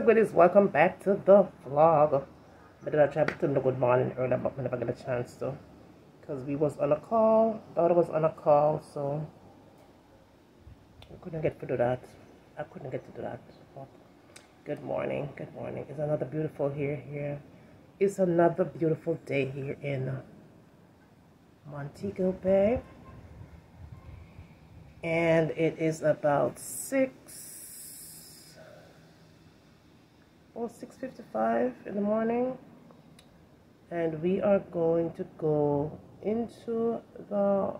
up, goodies? Welcome back to the vlog. I did try to do good morning earlier, but I never get a chance to. Because we was on a call, daughter was on a call, so I couldn't get to do that. But good morning, good morning. It's another beautiful here. It's another beautiful day here in Montego Bay. And it is about 6:55 in the morning, and we are going to go into the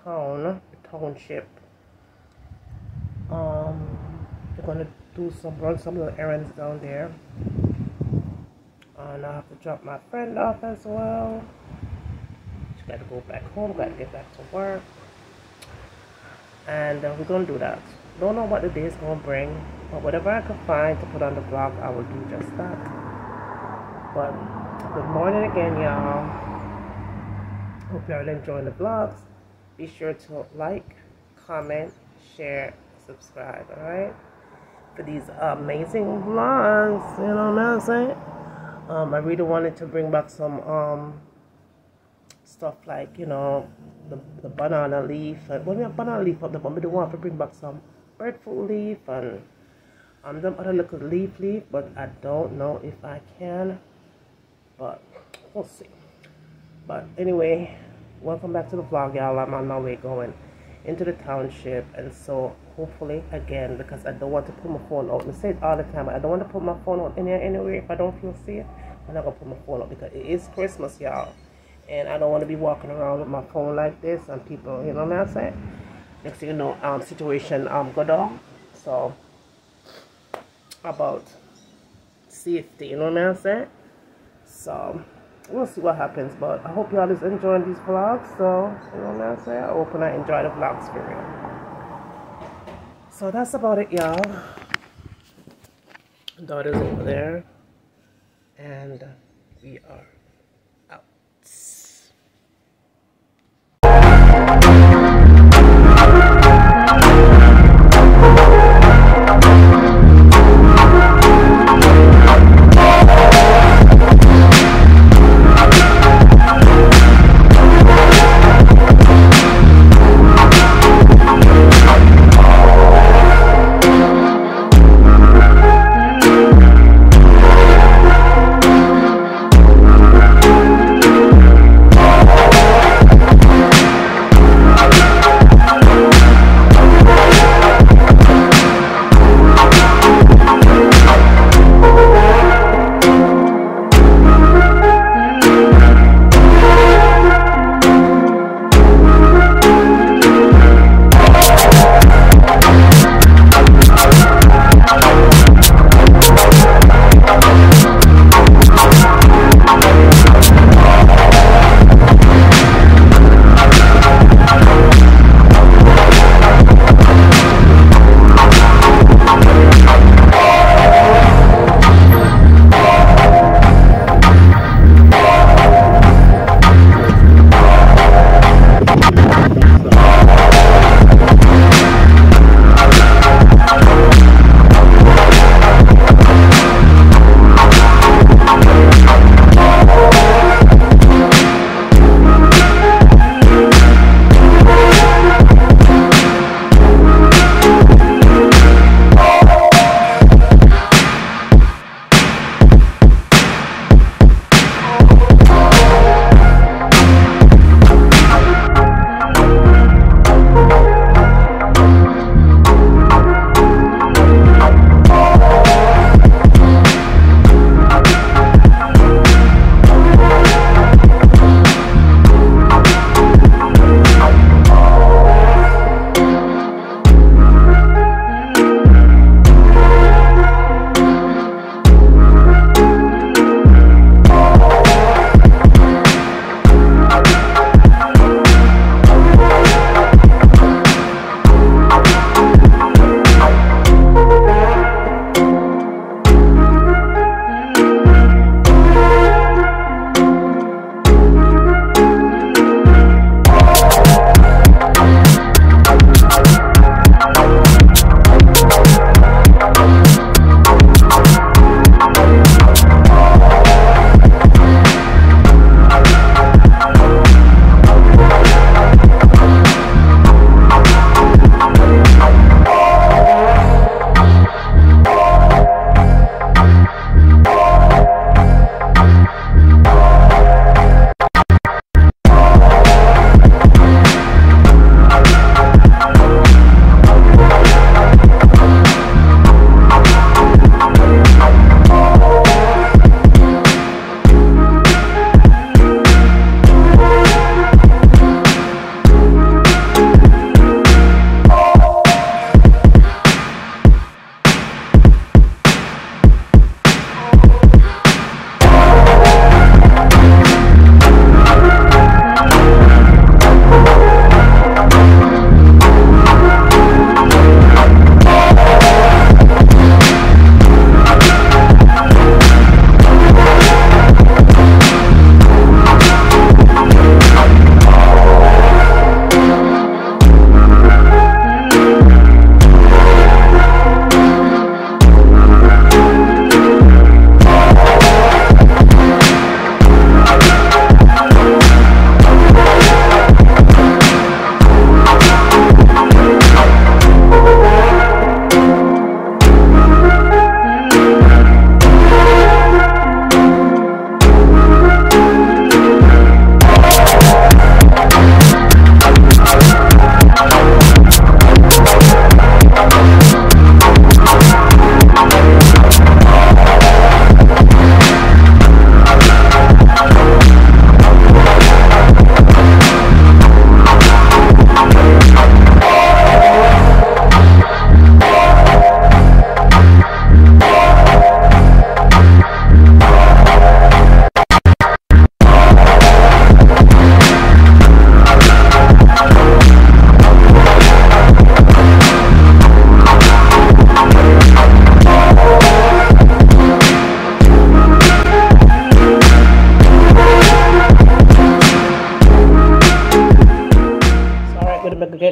township. We're going to run some little errands down there, and I have to drop my friend off as well. She got to go back home, got to get back to work, and we're going to do that. Don't know what the day is going to bring, but whatever I can find to put on the vlog, I will do just that. But good morning again, y'all. Hope you're enjoying the vlogs. Be sure to like, comment, share, subscribe, alright? For these amazing vlogs, you know what I'm saying? I really wanted to bring back some stuff like, you know, the banana leaf. Well, we have banana leaf up there, but we do want to bring back some breadfruit leaf and them other little leaf, but I don't know if I can, but we'll see. But anyway, welcome back to the vlog, y'all. I'm on my way going into the township, and so hopefully again, because I don't want to put my phone out. I say it all the time, but I don't want to put my phone out in here anyway. If I don't feel safe, I'm not gonna put my phone out because it is Christmas, y'all, and I don't want to be walking around with my phone like this and people, you know what I'm saying? Next thing you know, situation go down. So about safety, you know what I'm saying? So we'll see what happens, but I hope y'all is enjoying these vlogs. So you know what I'm saying? I hope I enjoy the vlogs for real. So that's about it, y'all. Daughter's over there, and we are out.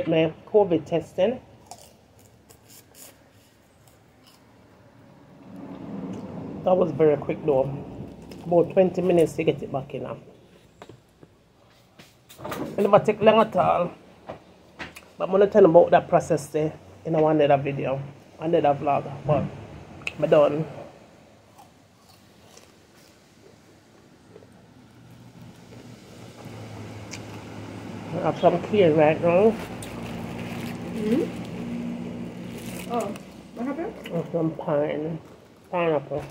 my COVID testing. That was very quick though. About 20 minutes to get it back in. It never take long at all. But I'm going to tell you about that process there in one other video, another vlog. But I'm done. I have some clear right now. Oh, what happened? And some pineapple.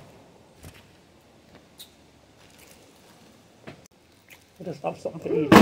Just have something to eat.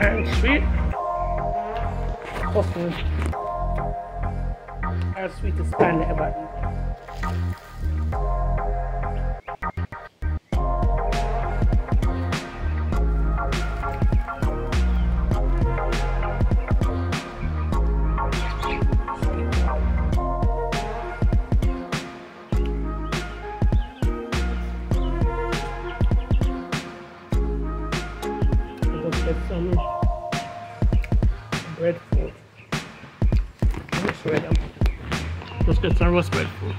And sweet. Awesome. As sweet as pan ever eat. Let's get some breadfruit. Let's shred them. Let's get some roast breadfruit.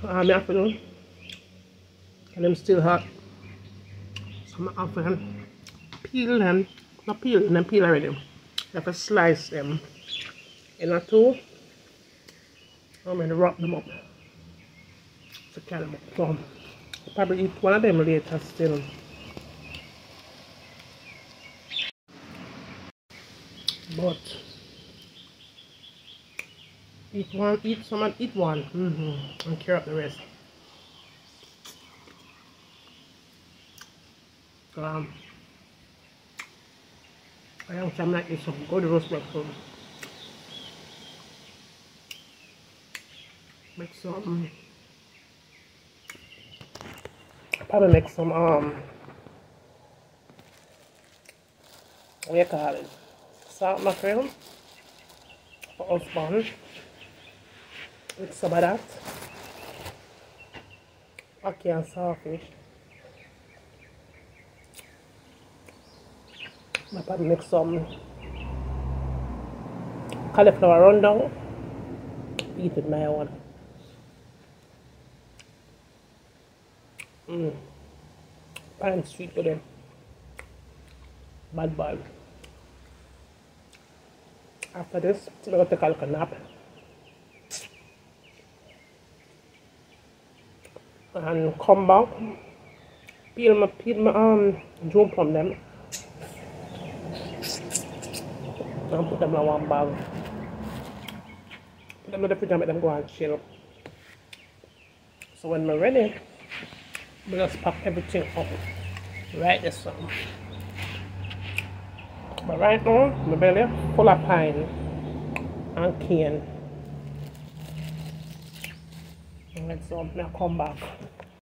I have to do, and them still hot. So I have to peel them, not peel, and then peel already. You have to slice them in a two. I'm going to wrap them up to carry them up. So I'll probably eat one of them later still. But eat one, eat some and eat one, and clear up the rest. I am some like this, some good roast breakfast. Make some, probably make some what do you call it? Salt mackerel for us bun with some of that. Okay, and saltfish. I'll probably make some cauliflower rundown. Eat with my own. Pan sweet with them. Bad. After this, I'm going to take a little nap. And come back, peel my June plum them. And put them in one bag. Put them in the fridge and make them go and chill. So when we're ready, we just pack everything up. Right this one. But right now, my belly full of pine and cane. And let's now come back.